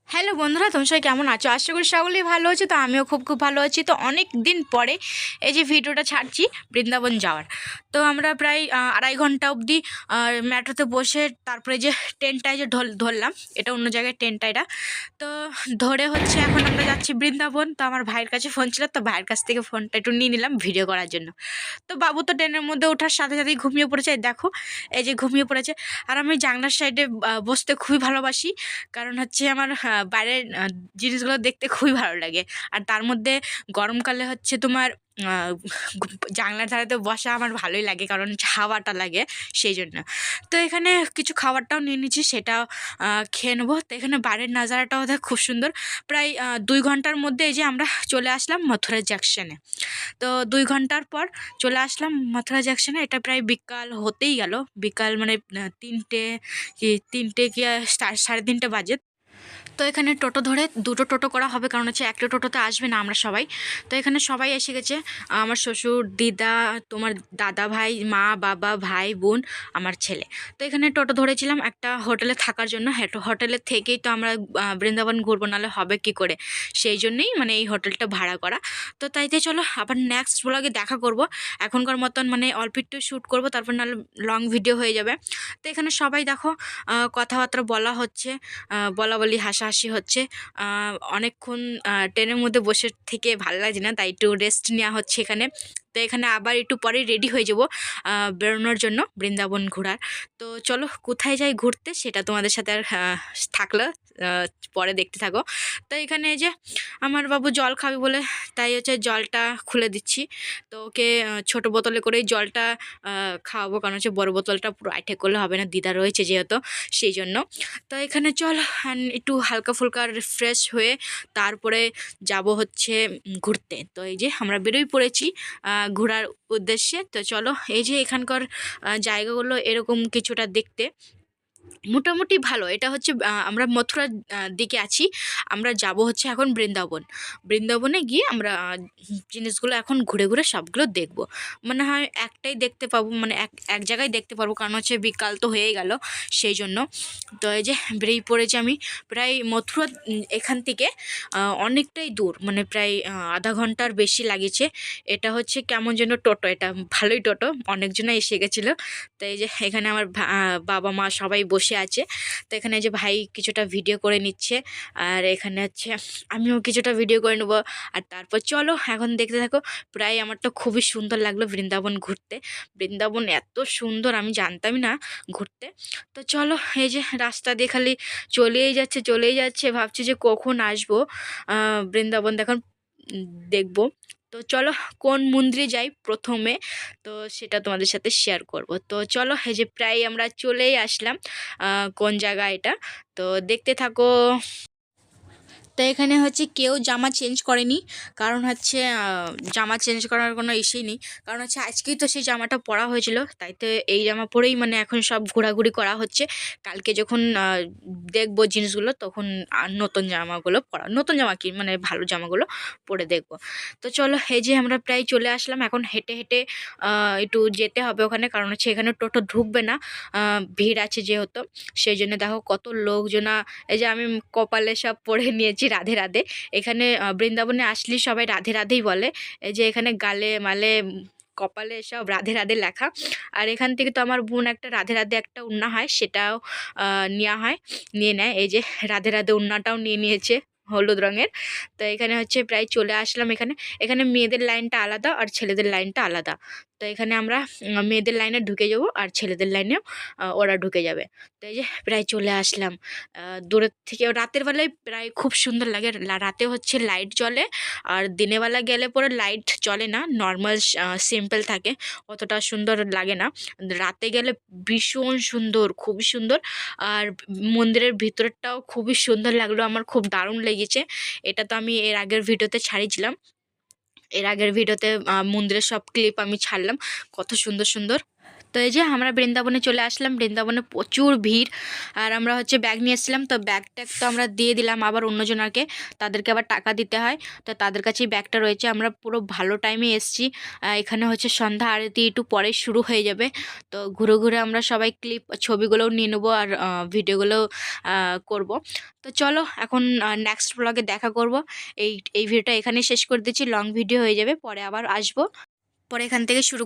Hello বন্ধুরা, তোমরা সবাই কেমন আছো? আশা করি সকলেই ভালো আছো। তো আমিও খুব খুব ভালো আছি। তো অনেক দিন পরে এই যে ভিডিওটা ছাড়ছি বৃন্দাবন যাওয়ার। তো আমরা প্রায় 2.5 ঘন্টা অবধি মেট্রোতে বসে তারপরে যে ট্রেনটায় যে ধরলাম, এটা অন্য জায়গায় ট্রেনটা এটা। তো ধরে হচ্ছে এখন আমরা যাচ্ছি বৃন্দাবন। তো আমার ভাইয়ের কাছে ফোন ছিল, তো ভাইয়ের কাছ থেকে ফোনটা একটু নিয়ে নিলাম ভিডিও করার জন্য। তো বাবু তো ট্রেনের মধ্যে ওঠার সাথে সাথেই ঘুমিয়ে পড়েছে, এই দেখো এই যে ঘুমিয়ে পড়েছে। আর আমি জানলার সাইডে বসতে খুবই ভালোবাসি, কারণ হচ্ছে আমার বাইরের জিনিসগুলো দেখতে খুবই ভালো লাগে। আর তার মধ্যে গরমকালে হচ্ছে তোমার জানলার ধারেতে বসা আমার ভালোই লাগে, কারণ হাওয়াটা লাগে সেই জন্য। তো এখানে কিছু খাবারটাও নিয়ে নিচ্ছি, সেটাও খেয়ে নেবো। তো এখানে বাইরের নাজারাটাও দেখ খুব সুন্দর। প্রায় 2 ঘন্টার মধ্যে এই যে আমরা চলে আসলাম মথুরা জাংশনে। তো 2 ঘন্টার পর চলে আসলাম মথুরা জাংশনে। এটা প্রায় বিকাল হতেই গেল, বিকাল মানে 3টে কি 3:30 বাজে। তো এখানে টোটো ধরে দুটো টোটো করা হবে, কারণ হচ্ছে একটা টোটোতে আসবে না আমরা সবাই। তো এখানে সবাই এসে গেছে, আমার শ্বশুর, দিদা, তোমার দাদা ভাই, মা, বাবা, ভাই, বোন, আমার ছেলে। তো এখানে টোটো ধরেছিলাম একটা হোটেলে থাকার জন্য। হোটেলের থেকেই তো আমরা বৃন্দাবন ঘুরবো, নাহলে হবে কি করে, সেই জন্যই মানে এই হোটেলটা ভাড়া করা। তো তাইতে চলো আবার নেক্সট ব্লগে দেখা করব। এখনকার মতন মানে অল্প একটু শ্যুট করবো, তারপর নাহলে লং ভিডিও হয়ে যাবে। তো এখানে সবাই দেখো কথাবার্তা বলা হচ্ছে, বলা বলি হাসাহাসি হচ্ছে। অনেকক্ষণ ট্রেনের মধ্যে বসে থেকে ভালো লাগছে না, তাই একটু রেস্ট নেওয়া হচ্ছে এখানে। তো এখানে আবার একটু পরে রেডি হয়ে যাব বেরোনোর জন্য বৃন্দাবন ঘোরার। তো চলো কোথায় যাই ঘুরতে সেটা তোমাদের সাথে আর থাকলো, আহ, পরে দেখতে থাকো। তো এখানে এই যে আমার বাবু জল খাবে বলে, তাই হচ্ছে জলটা খুলে দিচ্ছি। তো ওকে ছোট বোতলে করেই জলটা খাওয়াবো, কারণ হচ্ছে বড় বোতলটা পুরো আইঠে করলে হবে না, দিদা রয়েছে যেহেতু, সেই জন্য। তো এখানে চল একটু হালকা ফুলকা ফ্রেশ হয়ে তারপরে যাব হচ্ছে ঘুরতে। তো এই যে আমরা বেরোই পড়েছি ঘোরার উদ্দেশ্যে। তো চলো এই যে এখানকার জায়গাগুলো এরকম কিছুটা দেখতে মোটামুটি ভালো। এটা হচ্ছে আমরা মথুরার দিকে আছি, আমরা যাব হচ্ছে এখন বৃন্দাবন। বৃন্দাবনে গিয়ে আমরা জিনিসগুলো এখন ঘুরে ঘুরে সবগুলো দেখব। মনে হয় একটাই দেখতে পাবো, মানে এক এক জায়গায় দেখতে পারবো, কারণ হচ্ছে বিকাল তো হয়ে গেল সেই জন্য। তো এই যে বেরিয়ে পড়েছি আমি। প্রায় মথুরা এখান থেকে অনেকটাই দূর, মানে প্রায় আধা ঘন্টার বেশি লাগিয়েছে। এটা হচ্ছে কেমন যেন টোটো, এটা ভালোই টোটো, অনেকজনে এসে গেছিলো। তো এই যে এখানে আমার বাবা মা সবাই বসে আছে। তো এখানে যে ভাই কিছুটা ভিডিও করে নিচ্ছে, আর এখানে হচ্ছে আমিও কিছুটা ভিডিও করে নেবো। আর তারপর চলো এখন দেখতে থাকো। প্রায় আমার তো খুবই সুন্দর লাগলো বৃন্দাবন ঘুরতে। বৃন্দাবন এত সুন্দর আমি জানতামই না ঘুরতে। তো চলো এই যে রাস্তা দিয়ে খালি চলেই যাচ্ছে চলেই যাচ্ছে, ভাবছি যে কখন আসবো বৃন্দাবন দেখুন দেখবো। তো চলো কোন মন্দিরে যাই প্রথমে, তো সেটা তোমাদের সাথে শেয়ার করব। তো চলো এই যে প্রায় আমরা চলেই আসলাম কোন জায়গা এটা, তো দেখতে থাকো। তো এখানে হচ্ছে কেউ জামা চেঞ্জ করেনি, কারণ হচ্ছে জামা চেঞ্জ করার কোনো ইস্যুই নেই, কারণ হচ্ছে আজকেই তো সেই জামাটা পরা হয়েছিল, তাই তো এই জামা পরেই মানে এখন সব ঘোরাঘুরি করা হচ্ছে। কালকে যখন দেখবো জিনিসগুলো, তখন নতুন জামাগুলো পরা, নতুন জামা কি মানে ভালো জামাগুলো পরে দেখবো। তো চলো এই যে আমরা প্রায় চলে আসলাম, এখন হেঁটে হেঁটে একটু যেতে হবে ওখানে, কারণ হচ্ছে এখানে টোটো ঢুকবে না, ভিড় আছে যেহেতু, সেই জন্য দেখো কত লোকজনা। এই যে আমি কপালে সব পরে নিয়েছি রাধে রাধে। এখানে বৃন্দাবনে আসলে সবাই রাধে রাধেই বলে। এই যে এখানে গালে মালে কপালে সব রাধে রাধে লেখা। আর এখান থেকে তো আমার বোন একটা রাধে রাধে একটা উন্না হয়, সেটাও নেওয়া হয়, নিয়ে নেয়। এই যে রাধে রাধে উন্নাটাও নিয়ে নিয়েছে হলুদ রঙের। তো এখানে হচ্ছে প্রায় চলে আসলাম। এখানে এখানে মেয়েদের লাইনটা আলাদা আর ছেলেদের লাইনটা আলাদা। তো এখানে আমরা মেয়েদের লাইনে ঢুকে যাব, আর ছেলেদের লাইনেও ওরা ঢুকে যাবে। তো এই যে প্রায় চলে আসলাম। দূরের থেকে রাতের বেলায় প্রায় খুব সুন্দর লাগে, রাতে হচ্ছে লাইট জ্বলে, আর দিনের বেলা গেলে পরে লাইট জ্বলে না, নর্মাল সিম্পল থাকে, অতটা সুন্দর লাগে না। রাতে গেলে ভীষণ সুন্দর, খুবই সুন্দর। আর মন্দিরের ভিতরটাও খুবই সুন্দর লাগলো, আমার খুব দারুণ লেগেছে। এটা তো আমি এর আগের ভিডিওতে ছাড়িয়েছিলাম, এর আগের ভিডিওতে মন্দিরের সব ক্লিপ আমি ছাড়লাম, কত সুন্দর সুন্দর। তো এই যে আমরা বৃন্দাবনে চলে আসলাম, বৃন্দাবনে প্রচুর ভিড়। আর আমরা হচ্ছে ব্যাগ নিয়ে এসেছিলাম, তো ব্যাগ ট্যাগ তো আমরা দিয়ে দিলাম আবার অন্যজনকে, তাদেরকে আবার টাকা দিতে হয়। তো তাদের কাছেই ব্যাগটা রয়েছে। আমরা পুরো ভালো টাইমে এসেছি। এখানে হচ্ছে সন্ধ্যা আরতি একটু পরে শুরু হয়ে যাবে। তো ঘুরে ঘুরে আমরা সবাই ছবিগুলোও নিয়ে নেবো আর ভিডিওগুলোও করব। তো চলো এখন নেক্সট ব্লগে দেখা করব। এই ভিডিওটা এখানেই শেষ করে দিচ্ছি, লং ভিডিও হয়ে যাবে, পরে আবার আসবো, পরে এখান থেকে শুরু